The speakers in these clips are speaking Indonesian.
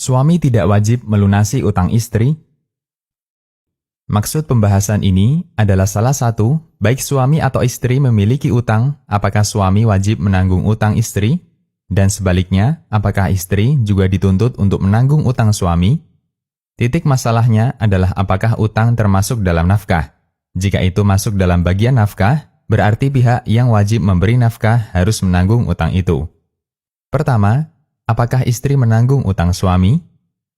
Suami tidak wajib melunasi utang istri? Maksud pembahasan ini adalah salah satu, baik suami atau istri memiliki utang, apakah suami wajib menanggung utang istri? Dan sebaliknya, apakah istri juga dituntut untuk menanggung utang suami? Titik masalahnya adalah apakah utang termasuk dalam nafkah. Jika itu masuk dalam bagian nafkah, berarti pihak yang wajib memberi nafkah harus menanggung utang itu. Pertama, apakah istri menanggung utang suami?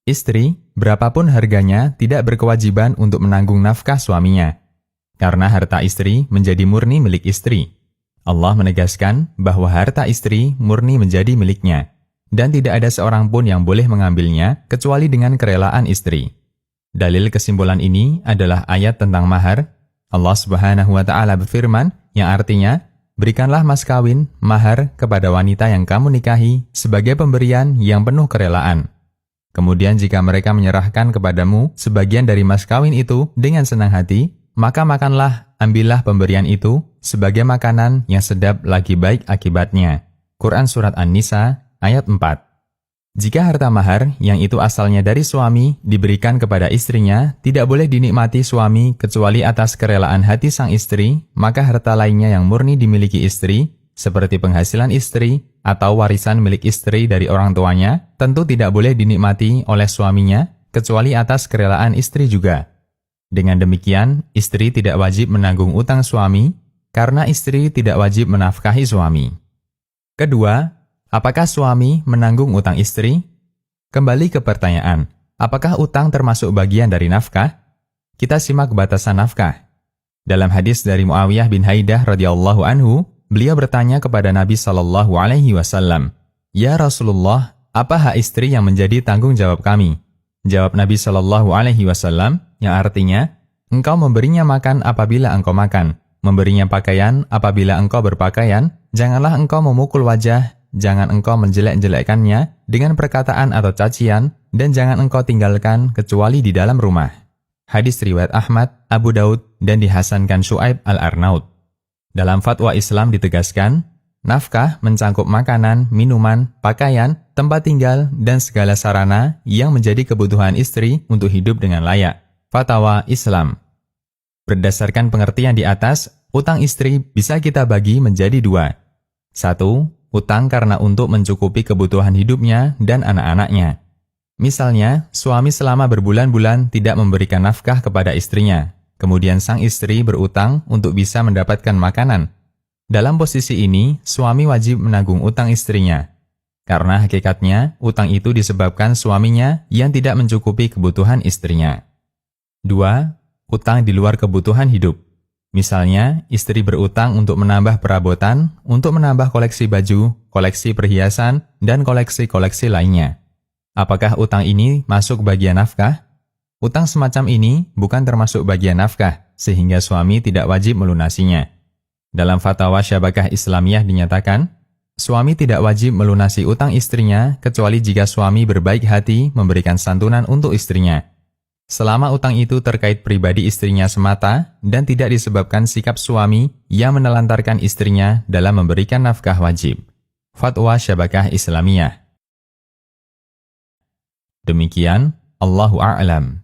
Istri, berapapun harganya, tidak berkewajiban untuk menanggung nafkah suaminya, karena harta istri menjadi murni milik istri. Allah menegaskan bahwa harta istri murni menjadi miliknya, dan tidak ada seorang pun yang boleh mengambilnya kecuali dengan kerelaan istri. Dalil kesimpulan ini adalah ayat tentang mahar. Allah Subhanahu wa Ta'ala berfirman, yang artinya, berikanlah mas kawin, mahar, kepada wanita yang kamu nikahi sebagai pemberian yang penuh kerelaan. Kemudian jika mereka menyerahkan kepadamu sebagian dari mas kawin itu dengan senang hati, maka makanlah, ambillah pemberian itu sebagai makanan yang sedap lagi baik akibatnya. Quran Surat An-Nisa ayat 4. Jika harta mahar yang itu asalnya dari suami diberikan kepada istrinya, tidak boleh dinikmati suami kecuali atas kerelaan hati sang istri, maka harta lainnya yang murni dimiliki istri, seperti penghasilan istri atau warisan milik istri dari orang tuanya, tentu tidak boleh dinikmati oleh suaminya, kecuali atas kerelaan istri juga. Dengan demikian, istri tidak wajib menanggung utang suami, karena istri tidak wajib menafkahi suami. Kedua, apakah suami menanggung utang istri? Kembali ke pertanyaan, apakah utang termasuk bagian dari nafkah? Kita simak batasan nafkah. Dalam hadis dari Muawiyah bin Haidah radhiyallahu anhu, beliau bertanya kepada Nabi SAW, "Ya Rasulullah, apa hak istri yang menjadi tanggung jawab kami?" Jawab Nabi SAW, yang artinya, engkau memberinya makan apabila engkau makan, memberinya pakaian apabila engkau berpakaian, janganlah engkau memukul wajah, jangan engkau menjelek-jelekkannya dengan perkataan atau cacian, dan jangan engkau tinggalkan kecuali di dalam rumah. Hadis riwayat Ahmad, Abu Daud, dan dihasankan Syu'aib al-Arnaud. Dalam fatwa Islam ditegaskan, nafkah mencangkup makanan, minuman, pakaian, tempat tinggal, dan segala sarana yang menjadi kebutuhan istri untuk hidup dengan layak. Fatwa Islam. Berdasarkan pengertian di atas, utang istri bisa kita bagi menjadi dua. 1. Utang karena untuk mencukupi kebutuhan hidupnya dan anak-anaknya. Misalnya, suami selama berbulan-bulan tidak memberikan nafkah kepada istrinya. Kemudian sang istri berutang untuk bisa mendapatkan makanan. Dalam posisi ini, suami wajib menanggung utang istrinya. Karena hakikatnya, utang itu disebabkan suaminya yang tidak mencukupi kebutuhan istrinya. 2. Utang di luar kebutuhan hidup. Misalnya, istri berutang untuk menambah perabotan, untuk menambah koleksi baju, koleksi perhiasan, dan koleksi-koleksi lainnya. Apakah utang ini masuk bagian nafkah? Utang semacam ini bukan termasuk bagian nafkah, sehingga suami tidak wajib melunasinya. Dalam fatwa Syabakah Islamiyah dinyatakan, suami tidak wajib melunasi utang istrinya kecuali jika suami berbaik hati memberikan santunan untuk istrinya. Selama utang itu terkait pribadi istrinya semata dan tidak disebabkan sikap suami yang menelantarkan istrinya dalam memberikan nafkah wajib. Fatwa Syabakah Islamiyah. Demikian, Allahu a'lam.